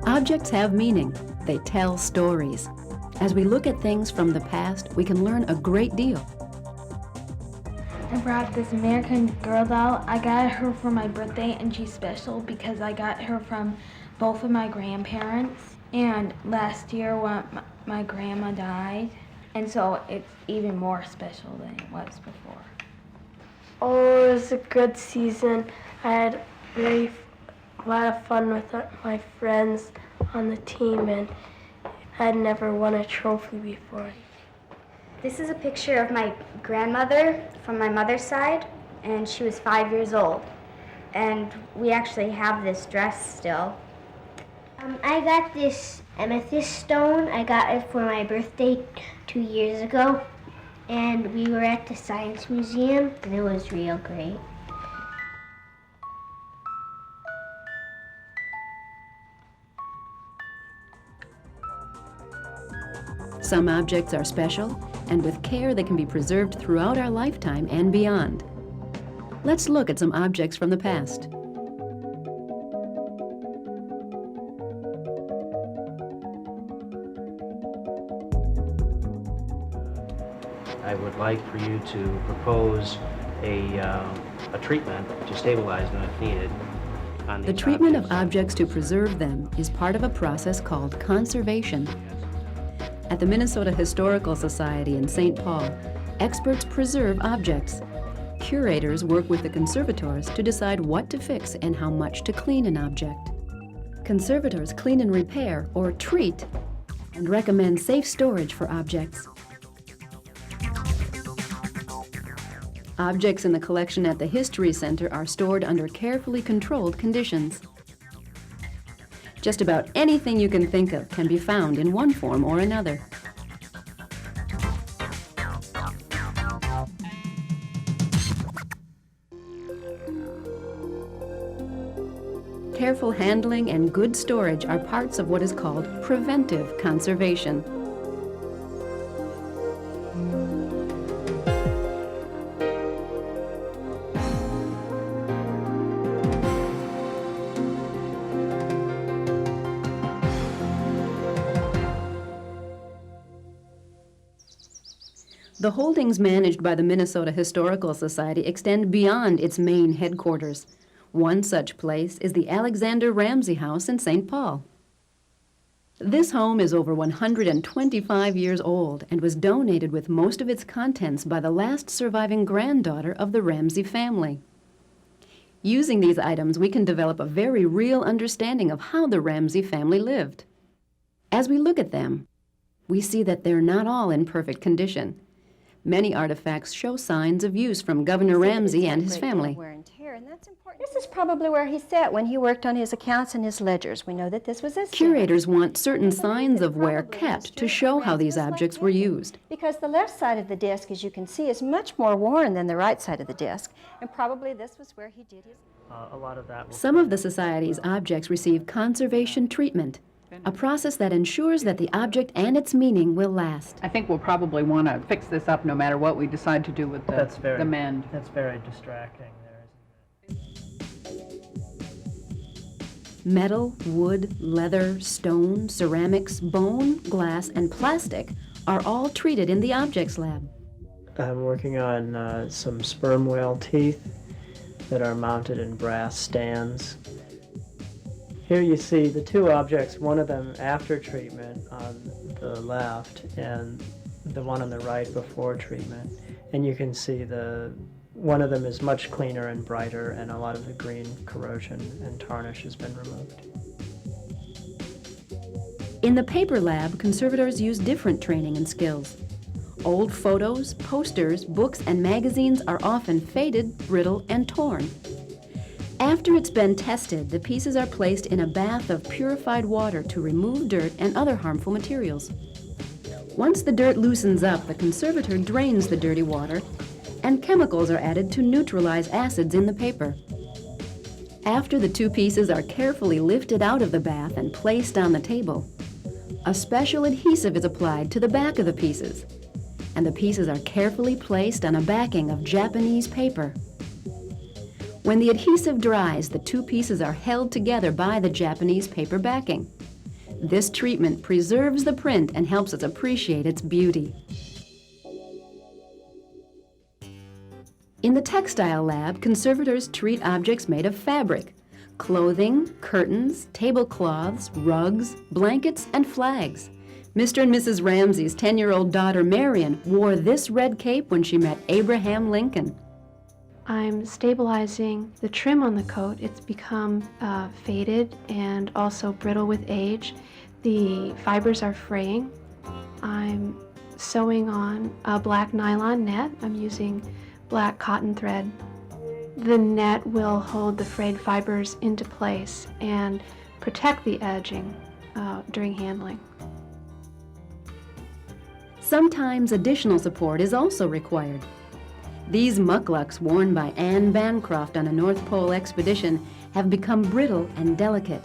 Objects have meaning. They tell stories. As we look at things from the past, we can learn a great deal. I brought this American Girl doll. I got her for my birthday, and she's special because I got her from both of my grandparents. And last year when my grandma died, and so it's even more special than it was before. Oh, it was a good season. I had a lot of fun with my friends on the team, and I had never won a trophy before. This is a picture of my grandmother from my mother's side, and she was 5 years old. And we actually have this dress still. I got this amethyst stone. I got it for my birthday 2 years ago, and we were at the Science Museum, and it was real great. Some objects are special, and with care they can be preserved throughout our lifetime and beyond. Let's look at some objects from the past. I would like for you to propose a treatment to stabilize them if needed. The treatment of objects to preserve them is part of a process called conservation. At the Minnesota Historical Society in St. Paul, experts preserve objects. Curators work with the conservators to decide what to fix and how much to clean an object. Conservators clean and repair, or treat, and recommend safe storage for objects. Objects in the collection at the History Center are stored under carefully controlled conditions. Just about anything you can think of can be found in one form or another. Careful handling and good storage are parts of what is called preventive conservation. The holdings managed by the Minnesota Historical Society extend beyond its main headquarters. One such place is the Alexander Ramsey House in St. Paul. This home is over 125 years old and was donated with most of its contents by the last surviving granddaughter of the Ramsey family. Using these items, we can develop a very real understanding of how the Ramsey family lived. As we look at them, we see that they're not all in perfect condition. Many artifacts show signs of use from Governor Ramsey and his family. This is probably where he sat when he worked on his accounts and his ledgers. We know that this was his Curators want certain signs of wear kept to show how these objects were used. Because the left side of the disc, as you can see, is much more worn than the right side of the disc. And probably this was where he did his... Some of the Society's objects receive conservation treatment, a process that ensures that the object and its meaning will last. I think we'll probably want to fix this up no matter what we decide to do with the mend. That's very distracting there, isn't it? Metal, wood, leather, stone, ceramics, bone, glass, and plastic are all treated in the Objects Lab. I'm working on some sperm whale teeth that are mounted in brass stands. Here you see the two objects, one of them after treatment on the left and the one on the right before treatment. And you can see one of them is much cleaner and brighter, and a lot of the green corrosion and tarnish has been removed. In the paper lab, conservators use different training and skills. Old photos, posters, books, and magazines are often faded, brittle, and torn. After it's been tested, the pieces are placed in a bath of purified water to remove dirt and other harmful materials. Once the dirt loosens up, the conservator drains the dirty water, and chemicals are added to neutralize acids in the paper. After the two pieces are carefully lifted out of the bath and placed on the table, a special adhesive is applied to the back of the pieces, and the pieces are carefully placed on a backing of Japanese paper. When the adhesive dries, the two pieces are held together by the Japanese paper backing. This treatment preserves the print and helps us appreciate its beauty. In the textile lab, conservators treat objects made of fabric: clothing, curtains, tablecloths, rugs, blankets, and flags. Mr. and Mrs. Ramsey's 10-year-old daughter Marion wore this red cape when she met Abraham Lincoln. I'm stabilizing the trim on the coat. It's become faded and also brittle with age. The fibers are fraying. I'm sewing on a black nylon net. I'm using black cotton thread. The net will hold the frayed fibers into place and protect the edging during handling. Sometimes additional support is also required. These mucklucks worn by Anne Bancroft on a North Pole expedition have become brittle and delicate.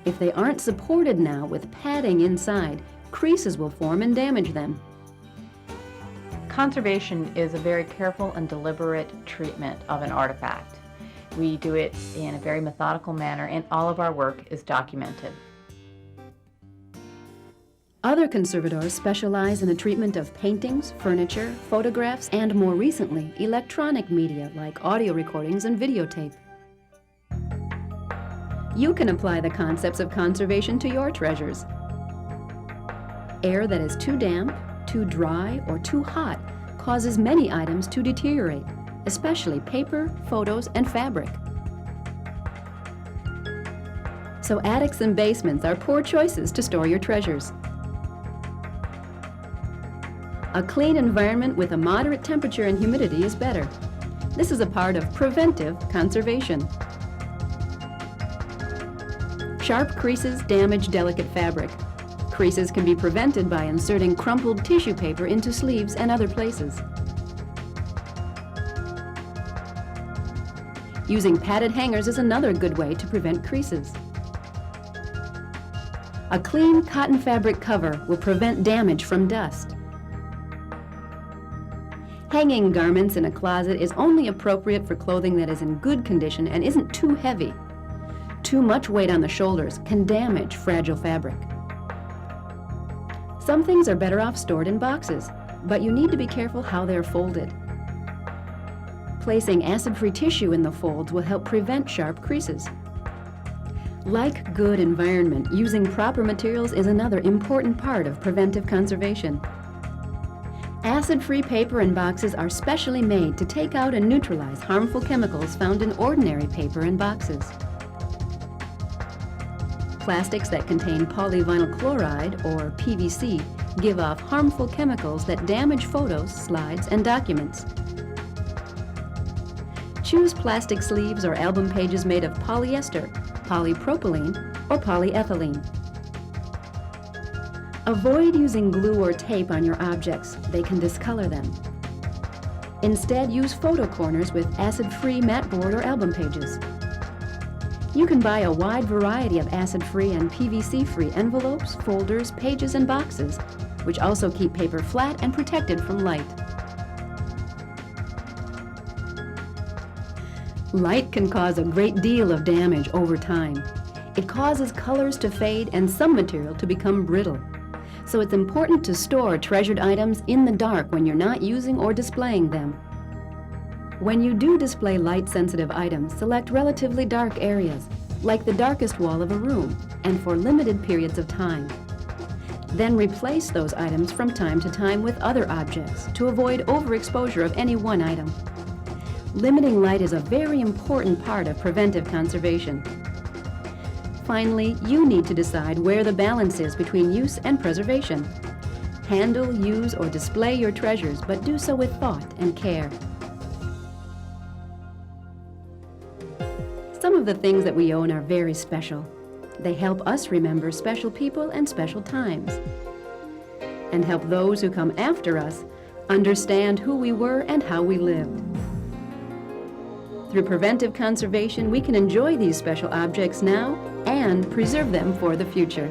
If they aren't supported now with padding inside, creases will form and damage them. Conservation is a very careful and deliberate treatment of an artifact. We do it in a very methodical manner, and all of our work is documented. Other conservators specialize in the treatment of paintings, furniture, photographs, and more recently, electronic media like audio recordings and videotape. You can apply the concepts of conservation to your treasures. Air that is too damp, too dry, or too hot causes many items to deteriorate, especially paper, photos, and fabric. So attics and basements are poor choices to store your treasures. A clean environment with a moderate temperature and humidity is better. This is a part of preventive conservation. Sharp creases damage delicate fabric. Creases can be prevented by inserting crumpled tissue paper into sleeves and other places. Using padded hangers is another good way to prevent creases. A clean cotton fabric cover will prevent damage from dust. Hanging garments in a closet is only appropriate for clothing that is in good condition and isn't too heavy. Too much weight on the shoulders can damage fragile fabric. Some things are better off stored in boxes, but you need to be careful how they're folded. Placing acid-free tissue in the folds will help prevent sharp creases. Like good environment, using proper materials is another important part of preventive conservation. Acid-free paper and boxes are specially made to take out and neutralize harmful chemicals found in ordinary paper and boxes. Plastics that contain polyvinyl chloride, or PVC, give off harmful chemicals that damage photos, slides, and documents. Choose plastic sleeves or album pages made of polyester, polypropylene, or polyethylene. Avoid using glue or tape on your objects. They can discolor them. Instead, use photo corners with acid-free mat board or album pages. You can buy a wide variety of acid-free and PVC-free envelopes, folders, pages, and boxes, which also keep paper flat and protected from light. Light can cause a great deal of damage over time. It causes colors to fade and some material to become brittle. So it's important to store treasured items in the dark when you're not using or displaying them. When you do display light-sensitive items, select relatively dark areas, like the darkest wall of a room, and for limited periods of time. Then replace those items from time to time with other objects to avoid overexposure of any one item. Limiting light is a very important part of preventive conservation. Finally, you need to decide where the balance is between use and preservation. Handle, use, or display your treasures, but do so with thought and care. Some of the things that we own are very special. They help us remember special people and special times, and help those who come after us understand who we were and how we lived. Through preventive conservation, we can enjoy these special objects now and preserve them for the future.